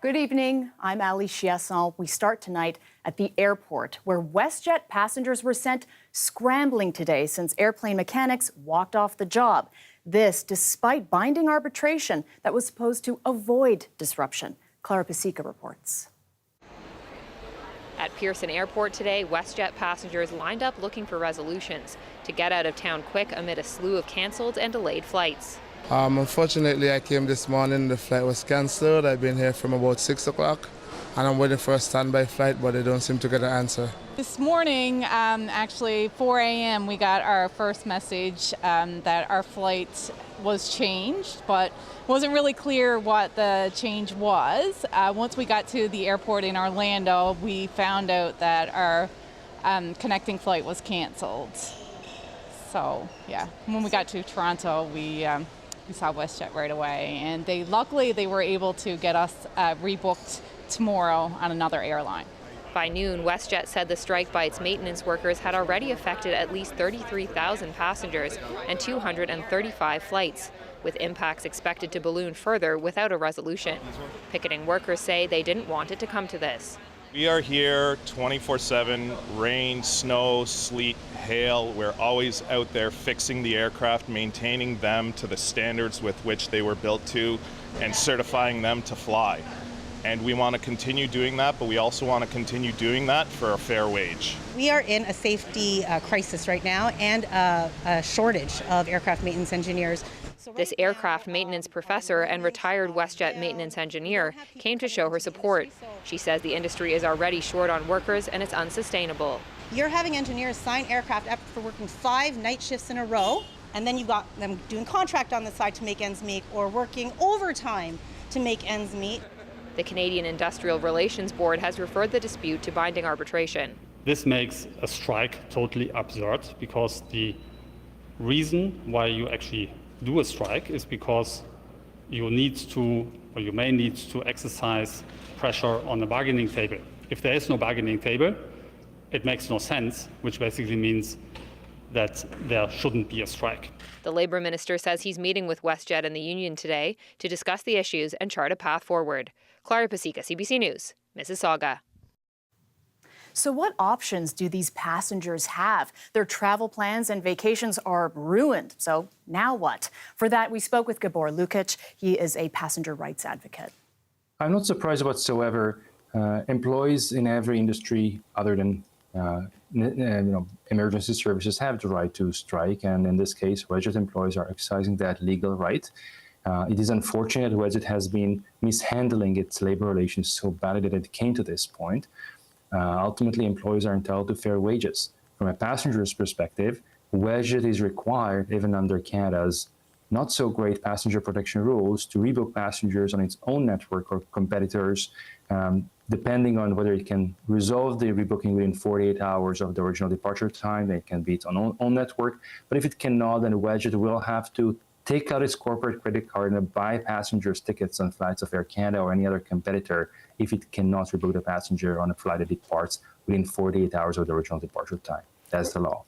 Good evening. I'm Ali Chiasson. We start tonight at the airport, where WestJet passengers were sent scrambling today since airplane mechanics walked off the job. This despite binding arbitration that was supposed to avoid disruption. Clara Pasica reports. At Pearson Airport today, WestJet passengers lined up looking for resolutions to get out of town quick amid a slew of cancelled and delayed flights. Unfortunately, I came this morning, the flight was cancelled. I've been here from about 6 o'clock and I'm waiting for a standby flight, but they don't seem to get an answer. This morning, actually 4 a.m., we got our first message that our flight was changed, but wasn't really clear what the change was. Once we got to the airport in Orlando, we found out that our connecting flight was canceled. So, yeah, when we got to Toronto, we saw WestJet right away, and luckily they were able to get us rebooked tomorrow on another airline. By noon, WestJet said the strike by its maintenance workers had already affected at least 33,000 passengers and 235 flights, with impacts expected to balloon further without a resolution. Picketing workers say they didn't want it to come to this. We are here 24/7, rain, snow, sleet, hail. We're always out there fixing the aircraft, maintaining them to the standards with which they were built to, and certifying them to fly. And we want to continue doing that, but we also want to continue doing that for a fair wage. We are in a safety crisis right now and a shortage of aircraft maintenance engineers. This aircraft maintenance professor and retired WestJet maintenance engineer came to show her support. She says the industry is already short on workers and it's unsustainable. You're having engineers sign aircraft up for working 5 night shifts in a row, and then you've got them doing contract on the side to make ends meet or working overtime to make ends meet. The Canadian Industrial Relations Board has referred the dispute to binding arbitration. This makes a strike totally absurd because the reason why you actually do a strike is because you need to, or you may need to exercise pressure on the bargaining table. If there is no bargaining table, it makes no sense, which basically means that there shouldn't be a strike. The Labour Minister says he's meeting with WestJet and the union today to discuss the issues and chart a path forward. Clara Pasica, CBC News, Mississauga. So what options do these passengers have? Their travel plans and vacations are ruined. So now what? For that, we spoke with Gabor Lukic. He is a passenger rights advocate. I'm not surprised whatsoever. Employees in every industry other than emergency services have the right to strike. And in this case, WestJet employees are exercising that legal right. It is unfortunate WestJet has been mishandling its labor relations so badly that it came to this point. Ultimately, employees are entitled to fair wages. From a passenger's perspective, WestJet is required, even under Canada's not so great passenger protection rules, to rebook passengers on its own network or competitors, depending on whether it can resolve the rebooking within 48 hours of the original departure time. It can be its own network. But if it cannot, then WestJet will have to take out its corporate credit card and buy passengers tickets on flights of Air Canada or any other competitor if it cannot rebook the passenger on a flight that departs within 48 hours of the original departure time. That's the law.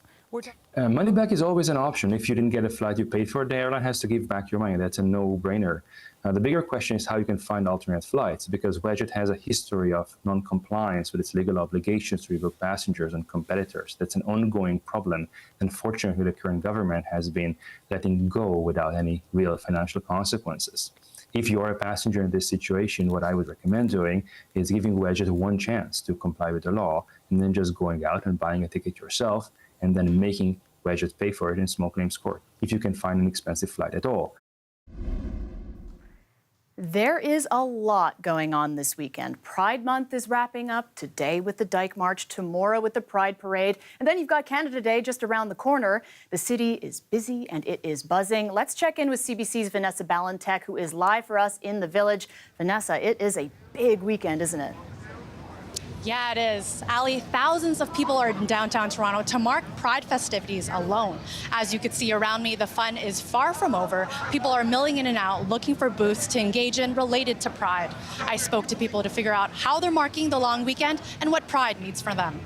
Money back is always an option. If you didn't get a flight you paid for, the airline has to give back your money. That's a no-brainer. The bigger question is how you can find alternate flights, because WestJet has a history of non-compliance with its legal obligations to rebook passengers and competitors. That's an ongoing problem. Unfortunately, the current government has been letting go without any real financial consequences. If you are a passenger in this situation, what I would recommend doing is giving WestJet one chance to comply with the law, and then just going out and buying a ticket yourself, and then making WestJet pay for it in small claims court, if you can find an expensive flight at all. There is a lot going on this weekend. Pride Month is wrapping up today with the Dyke March, tomorrow with the Pride Parade, and then you've got Canada Day just around the corner. The city is busy and it is buzzing. Let's check in with CBC's Vanessa Ballantyne, who is live for us in the Village. Vanessa, it is a big weekend, isn't it? Yeah, it is. Ali, thousands of people are in downtown Toronto to mark Pride festivities alone. As you can see around me, the fun is far from over. People are milling in and out, looking for booths to engage in related to Pride. I spoke to people to figure out how they're marking the long weekend and what Pride means for them.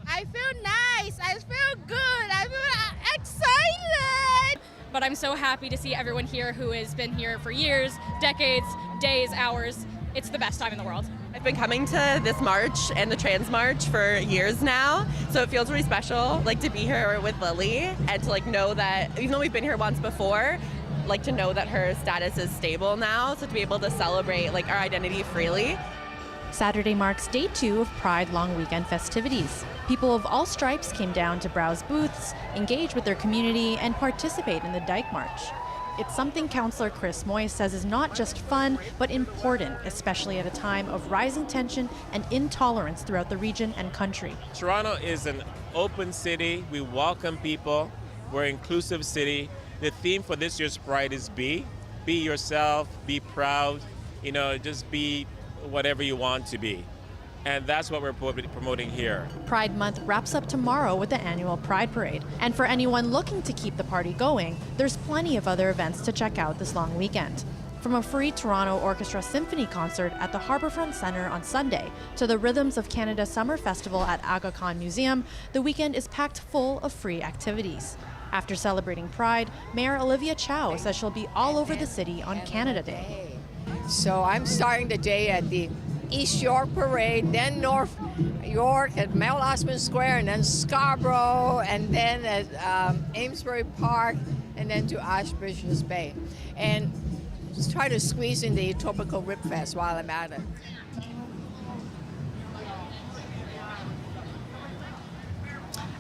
I feel nice. I feel good. I feel excited. But I'm so happy to see everyone here who has been here for years, decades, days, hours. it's the best time in the world. I've been coming to this march and the Trans March for years now, so it feels really special, like, to be here with Lily and to, like, know that, even though we've been here once before, like, to know that her status is stable now, so to be able to celebrate, like, our identity freely. Saturday marks day 2 of Pride Long Weekend festivities. People of all stripes came down to browse booths, engage with their community, and participate in the Dyke March. It's something Councillor Chris Moy says is not just fun, but important, especially at a time of rising tension and intolerance throughout the region and country. Toronto is an open city. We welcome people. We're an inclusive city. The theme for this year's Pride is be. Be yourself, be proud, just be whatever you want to be. And that's what we're promoting here. Pride Month wraps up tomorrow with the annual Pride Parade. And for anyone looking to keep the party going, there's plenty of other events to check out this long weekend. From a free Toronto Orchestra Symphony concert at the Harbourfront Centre on Sunday to the Rhythms of Canada Summer Festival at Aga Khan Museum, the weekend is packed full of free activities. After celebrating Pride, Mayor Olivia Chow says she'll be all over the city on Canada Day. So I'm starting the day at the East York Parade, then North York at Mount Osmond Square, and then Scarborough, and then at Amesbury Park, and then to Archbishop's Bay. And just try to squeeze in the Tropical Rib Fest while I'm at it.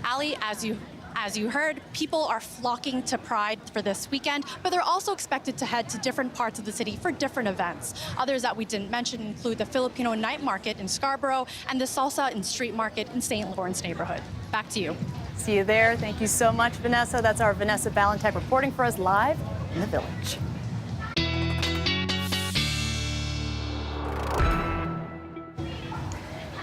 Ali, as you heard, people are flocking to Pride for this weekend, but they're also expected to head to different parts of the city for different events. Others that we didn't mention include the Filipino Night Market in Scarborough and the Salsa and Street Market in St. Lawrence neighborhood. Back to you. See you there. Thank you so much, Vanessa. That's our Vanessa Ballantyne reporting for us live in the Village.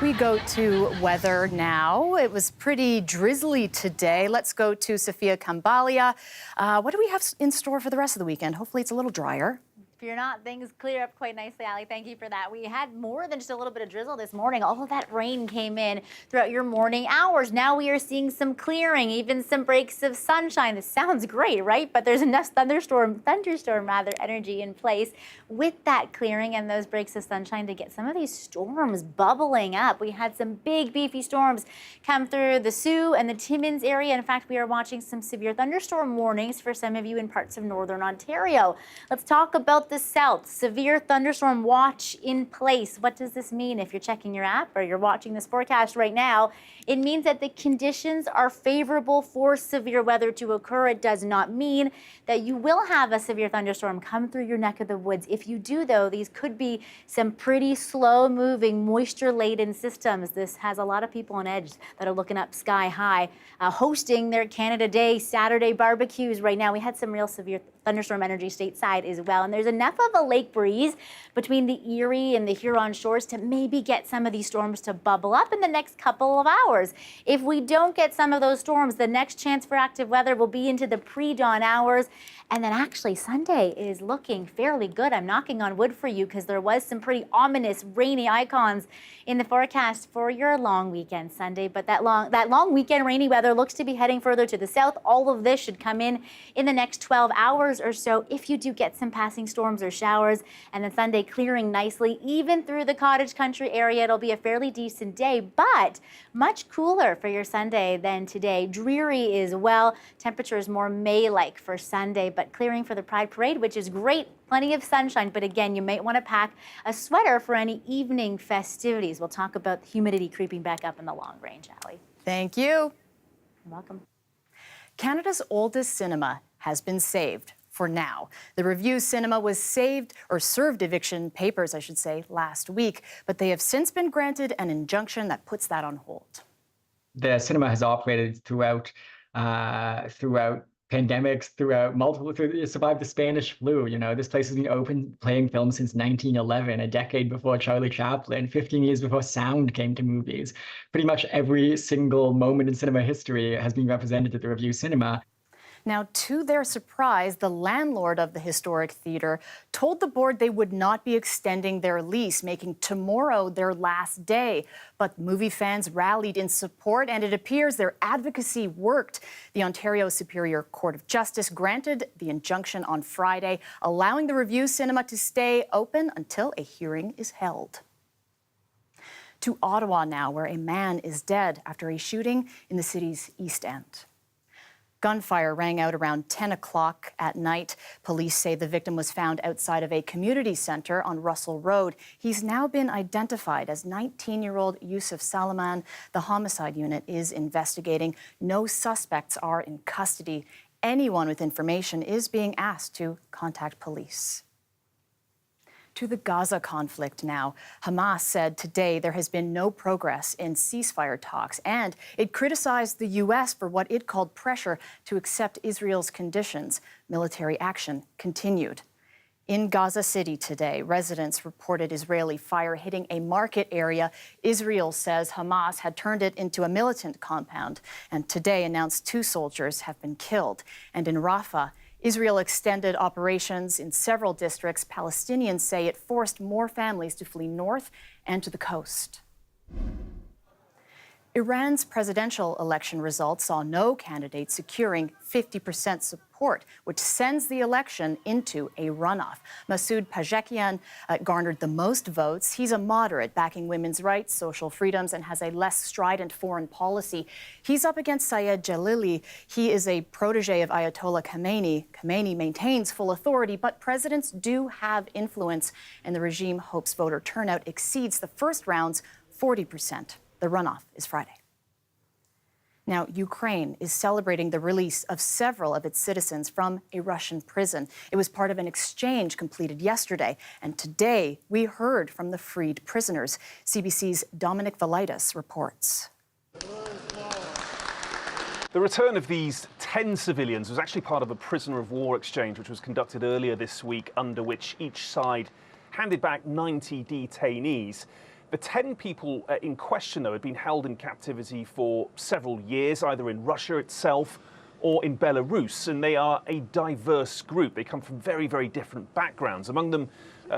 We go to weather now. It was pretty drizzly today. Let's go to Sophia Kambalia. What do we have in store for the rest of the weekend? Hopefully it's a little drier. Fear not, things clear up quite nicely, Ali. Thank you for that. We had more than just a little bit of drizzle this morning. All of that rain came in throughout your morning hours. Now we are seeing some clearing, even some breaks of sunshine. This sounds great, right? But there's enough thunderstorm energy in place with that clearing and those breaks of sunshine to get some of these storms bubbling up. We had some big, beefy storms come through the Sioux and the Timmins area. In fact, we are watching some severe thunderstorm warnings for some of you in parts of northern Ontario. Let's talk about the south. Severe thunderstorm watch in place. What does this mean? If you're checking your app or you're watching this forecast right now, it means that the conditions are favorable for severe weather to occur. It does not mean that you will have a severe thunderstorm come through your neck of the woods. If you do, though, these could be some pretty slow-moving, moisture-laden systems. This has a lot of people on edge that are looking up sky high, hosting their Canada Day Saturday barbecues right now. We had some real severe thunderstorm energy stateside as well. And there's enough of a lake breeze between the Erie and the Huron shores to maybe get some of these storms to bubble up in the next couple of hours. If we don't get some of those storms, the next chance for active weather will be into the pre-dawn hours. And then actually Sunday is looking fairly good. I'm knocking on wood for you because there was some pretty ominous rainy icons in the forecast for your long weekend Sunday. But that long weekend rainy weather looks to be heading further to the south. All of this should come in the next 12 hours or so if you do get some passing storms or showers. And then Sunday clearing nicely even through the cottage country area. It'll be a fairly decent day, but much cooler for your Sunday than today. Dreary as well. Temperatures more May-like for Sunday, but clearing for the Pride Parade, which is great. Plenty of sunshine, but again, you might want to pack a sweater for any evening festivities. We'll talk about humidity creeping back up in the long range, Ali. Thank you. You're welcome. Canada's oldest cinema has been saved for now. The Review Cinema was served eviction papers, I should say, last week, but they have since been granted an injunction that puts that on hold. The cinema has operated throughout pandemics, it survived the Spanish flu. You know, this place has been open playing films since 1911, a decade before Charlie Chaplin, 15 years before sound came to movies. Pretty much every single moment in cinema history has been represented at the Review Cinema. Now, to their surprise, the landlord of the historic theatre told the board they would not be extending their lease, making tomorrow their last day. But movie fans rallied in support, and it appears their advocacy worked. The Ontario Superior Court of Justice granted the injunction on Friday, allowing the Review Cinema to stay open until a hearing is held. To Ottawa now, where a man is dead after a shooting in the city's East End. Gunfire rang out around 10 o'clock at night. Police say the victim was found outside of a community centre on Russell Road. He's now been identified as 19-year-old Yusuf Salaman. The homicide unit is investigating. No suspects are in custody. Anyone with information is being asked to contact police. To the Gaza conflict now. Hamas said today there has been no progress in ceasefire talks, and it criticized the U.S. for what it called pressure to accept Israel's conditions. Military action continued. In Gaza City today, residents reported Israeli fire hitting a market area. Israel says Hamas had turned it into a militant compound, and today announced 2 soldiers have been killed. And in Rafah, Israel extended operations in several districts. Palestinians say it forced more families to flee north and to the coast. Iran's presidential election results saw no candidate securing 50% support, which sends the election into a runoff. Masoud Pezeshkian garnered the most votes. He's a moderate, backing women's rights, social freedoms, and has a less strident foreign policy. He's up against Sayed Jalili. He is a protege of Ayatollah Khamenei. Khamenei maintains full authority, but presidents do have influence, and the regime hopes voter turnout exceeds the first round's 40%. The runoff is Friday. Now, Ukraine is celebrating the release of several of its citizens from a Russian prison. It was part of an exchange completed yesterday, and today we heard from the freed prisoners. CBC's Dominic Velitis reports. The return of these 10 civilians was actually part of a prisoner of war exchange which was conducted earlier this week, under which each side handed back 90 detainees. The 10 people in question, though, had been held in captivity for several years, either in Russia itself or in Belarus, and they are a diverse group. They come from very, very different backgrounds. Among them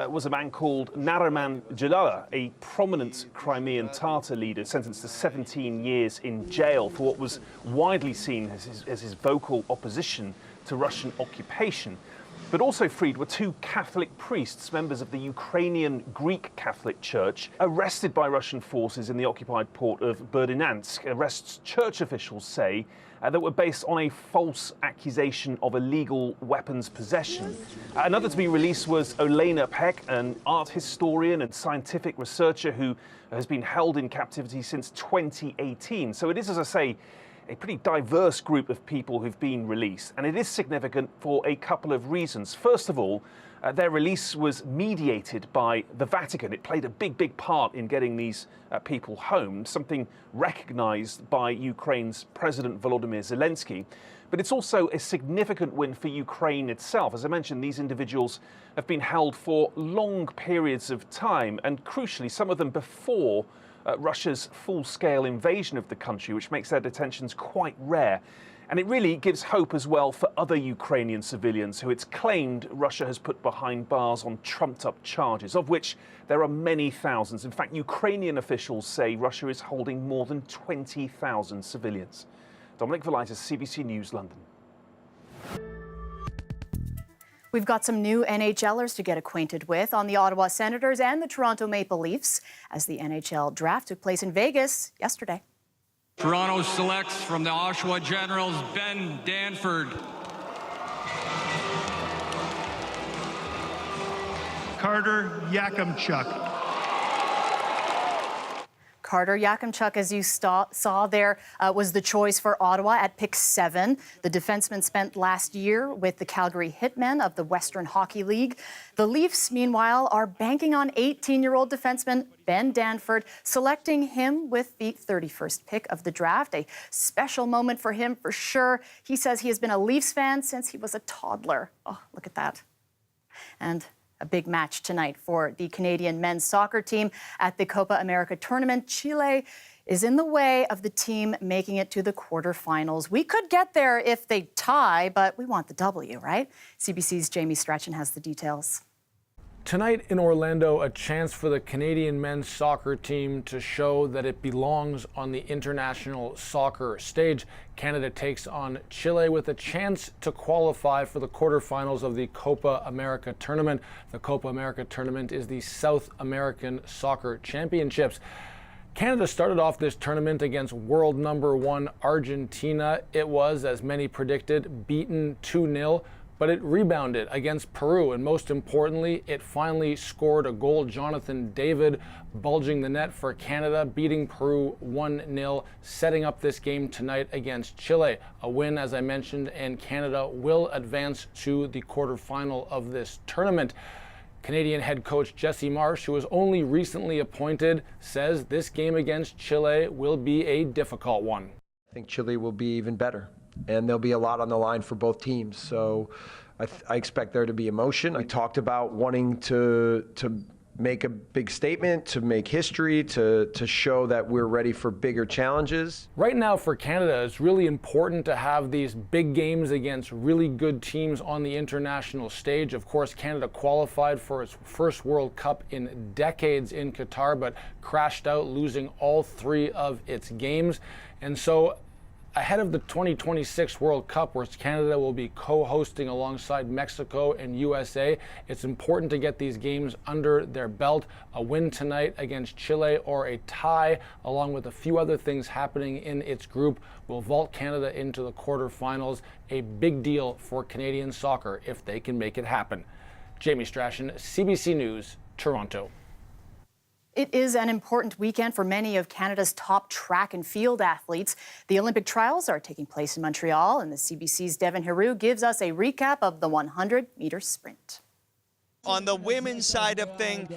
was a man called Nariman Jalala, a prominent Crimean Tatar leader sentenced to 17 years in jail for what was widely seen as his vocal opposition to Russian occupation. But also freed were 2 Catholic priests, members of the Ukrainian Greek Catholic Church, arrested by Russian forces in the occupied port of Berdyansk. Arrests, church officials say, that were based on a false accusation of illegal weapons possession. Another to be released was Olena Peck, an art historian and scientific researcher who has been held in captivity since 2018. So it is, as I say, a pretty diverse group of people who've been released, and it is significant for a couple of reasons. First of all, their release was mediated by the Vatican. It played a big part in getting these people home, something recognized by Ukraine's President Volodymyr Zelensky. But it's also a significant win for Ukraine itself. As I mentioned, these individuals have been held for long periods of time, and crucially, some of them before Russia's full-scale invasion of the country, which makes their detentions quite rare. And it really gives hope as well for other Ukrainian civilians who it's claimed Russia has put behind bars on trumped-up charges, of which there are many thousands. In fact, Ukrainian officials say Russia is holding more than 20,000 civilians. Dominic Velitis, CBC News, London. We've got some new NHLers to get acquainted with on the Ottawa Senators and the Toronto Maple Leafs as the NHL draft took place in Vegas yesterday. Toronto selects from the Oshawa Generals Ben Danford. Carter Yakimchuk. Carter Yakimchuk, as you saw there, was the choice for Ottawa at pick 7. The defenseman spent last year with the Calgary Hitmen of the Western Hockey League. The Leafs, meanwhile, are banking on 18-year-old defenseman Ben Danford, selecting him with the 31st pick of the draft. A special moment for him, for sure. He says he has been a Leafs fan since he was a toddler. Oh, look at that. And a big match tonight for the Canadian men's soccer team at the Copa America tournament. Chile is in the way of the team making it to the quarterfinals. We could get there if they tie, but we want the W, right? CBC's Jamie Strachan has the details. Tonight in Orlando, a chance for the Canadian men's soccer team to show that it belongs on the international soccer stage. Canada takes on Chile with a chance to qualify for the quarterfinals of the Copa America tournament. The Copa America tournament is the South American Soccer Championships. Canada started off this tournament against world number 1 Argentina. It was, as many predicted, beaten 2-0. But it rebounded against Peru, and most importantly, it finally scored a goal. Jonathan David bulging the net for Canada, beating Peru 1-0, setting up this game tonight against Chile. A win, as I mentioned, and Canada will advance to the quarterfinal of this tournament. Canadian head coach Jesse Marsh, who was only recently appointed, says this game against Chile will be a difficult one. I think Chile will be even better, and there'll be a lot on the line for both teams. So I expect there to be emotion. I talked about wanting to make a big statement, to make history, to show that we're ready for bigger challenges. Right now for Canada, it's really important to have these big games against really good teams on the international stage. Of course, Canada qualified for its first World Cup in decades in Qatar, but crashed out, losing all 3 of its games. And so ahead of the 2026 World Cup, where Canada will be co-hosting alongside Mexico and USA, it's important to get these games under their belt. A win tonight against Chile or a tie, along with a few other things happening in its group, will vault Canada into the quarterfinals. A big deal for Canadian soccer if they can make it happen. Jamie Strachan, CBC News, Toronto. It is an important weekend for many of Canada's top track and field athletes. The Olympic trials are taking place in Montreal, and the CBC's Devin Heroux gives us a recap of the 100-meter sprint. On the women's side of things,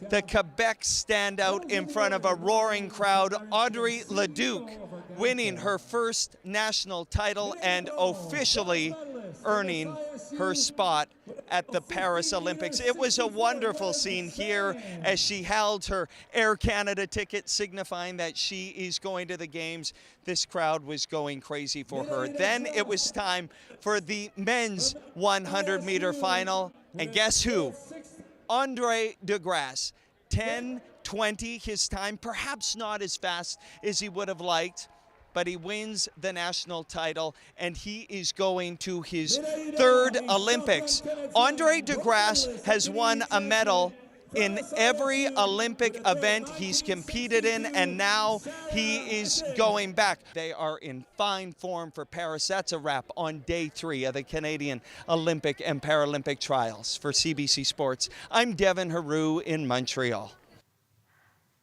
the Quebec standout in front of a roaring crowd, Audrey Leduc, winning her first national title and officially earning her spot at the Paris Olympics. It was a wonderful scene here as she held her Air Canada ticket, signifying that she is going to the games. This crowd was going crazy for her. Then it was time for the men's 100-meter final. And guess who? Andre DeGrasse, 10:20 his time, perhaps not as fast as he would have liked, but he wins the national title, and he is going to his 3rd Olympics. Andre DeGrasse has won a medal in every Olympic event he's competed in, and now he is going back. They are in fine form for Paris. That's a wrap on day 3 of the Canadian Olympic and Paralympic trials. For CBC Sports, I'm Devin Heroux in Montreal.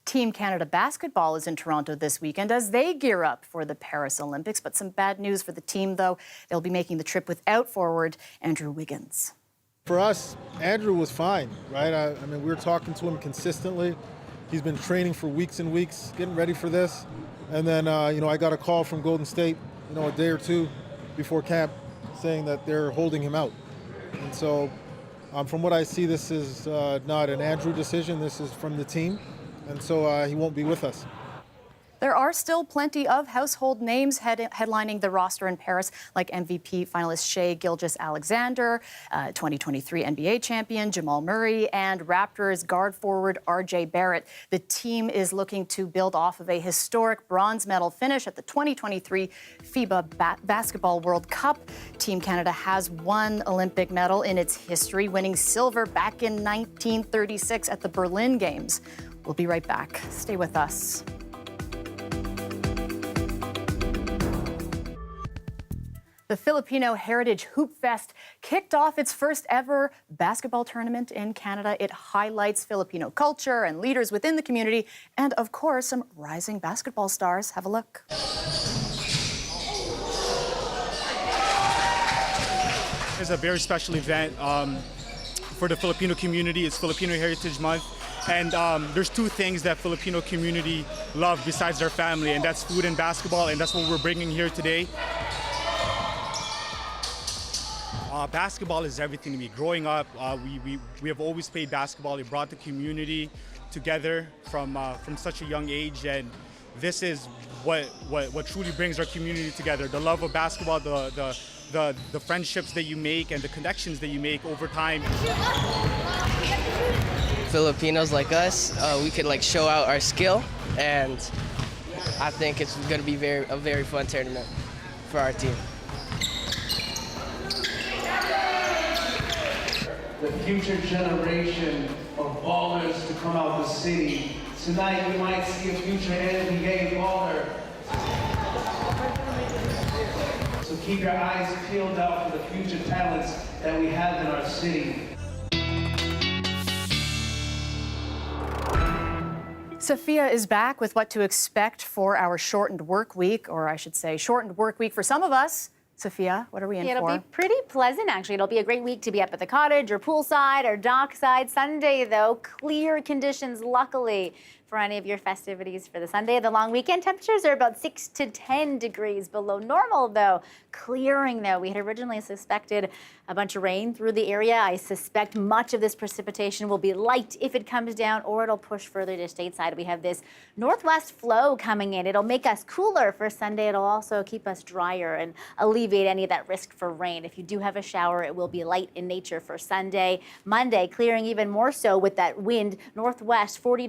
Team Canada basketball is in Toronto this weekend as they gear up for the Paris Olympics. But some bad news for the team, though. They'll be making the trip without forward Andrew Wiggins. For us, Andrew was fine, right? I mean, we were talking to him consistently. He's been training for weeks and weeks, getting ready for this. And then, I got a call from Golden State, a day or 2 before camp saying that they're holding him out. And so, from what I see, this is not an Andrew decision. This is from the team. And so he won't be with us. There are still plenty of household names headlining the roster in Paris, like MVP finalist Shai Gilgeous-Alexander, 2023 NBA champion Jamal Murray, and Raptors guard forward RJ Barrett. The team is looking to build off of a historic bronze medal finish at the 2023 FIBA Basketball World Cup. Team Canada has 1 Olympic medal in its history, winning silver back in 1936 at the Berlin Games. We'll be right back. Stay with us. The Filipino Heritage Hoop Fest kicked off its first ever basketball tournament in Canada. It highlights Filipino culture and leaders within the community, and of course, some rising basketball stars. Have a look. It's a very special event for the Filipino community. It's Filipino Heritage Month. And there's 2 things that Filipino community love besides their family, and that's food and basketball, and that's what we're bringing here today. Basketball is everything to me. Growing up, we have always played basketball. It brought the community together from such a young age, and this is what truly brings our community together. The love of basketball, the friendships that you make and the connections that you make over time. Filipinos like us, we could like show out our skill, and I think it's going to be a very fun tournament for our team. The future generation of ballers to come out the city. Tonight we might see a future NBA baller. So keep your eyes peeled out for the future talents that we have in our city. Sophia is back with what to expect for our shortened work week, or I should say shortened work week for some of us. Sophia, what are we in for? It'll be pretty pleasant, actually. It'll be a great week to be up at the cottage or poolside or dockside. Sunday, though, clear conditions, luckily, for any of your festivities for the Sunday of the long weekend. Temperatures are about 6 to 10 degrees below normal, though. Clearing, though. We had originally suspected a bunch of rain through the area. I suspect much of this precipitation will be light if it comes down, or it'll push further to stateside. We have this northwest flow coming in. It'll make us cooler for Sunday. It'll also keep us drier and alleviate any of that risk for rain. If you do have a shower, it will be light in nature for Sunday. Monday, clearing even more so with that wind, northwest, 40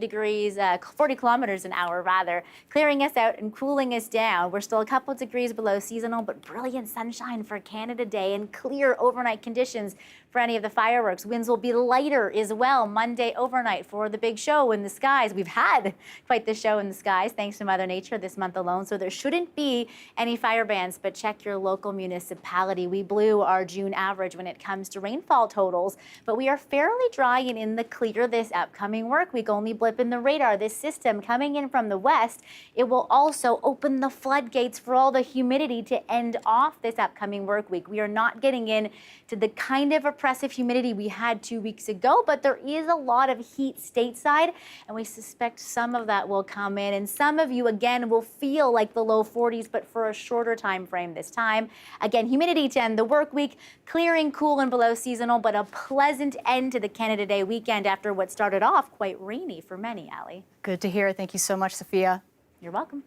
kilometers an hour, rather, clearing us out and cooling us down. We're still a couple degrees below seasonal, but brilliant sunshine for Canada Day and clear overnight conditions for any of the fireworks. Winds will be lighter as well Monday overnight for the big show in the skies. We've had quite the show in the skies thanks to Mother Nature this month alone, so there shouldn't be any fire bans, but check your local municipality. We blew our June average when it comes to rainfall totals, but we are fairly dry and in the clear this upcoming work week. Only blip in the radar. This system coming in from the west, it will also open the floodgates for all the humidity to end off this upcoming work week. We are not getting in to the kind of oppressive humidity we had 2 weeks ago, but there is a lot of heat stateside, and we suspect some of that will come in, and some of you, again, will feel like the low 40s, but for a shorter time frame this time. Again, humidity to end the work week, clearing, cool, and below seasonal, but a pleasant end to the Canada Day weekend after what started off quite rainy for many, Allie. Good to hear. Thank you so much, Sophia. You're welcome.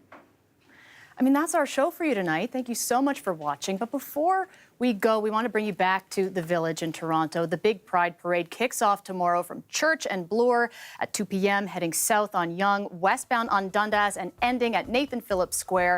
I mean, that's our show for you tonight. Thank you so much for watching. But before we go, we want to bring you back to the Village in Toronto. The big Pride Parade kicks off tomorrow from Church and Bloor at 2 p.m., heading south on Yonge, westbound on Dundas, and ending at Nathan Phillips Square.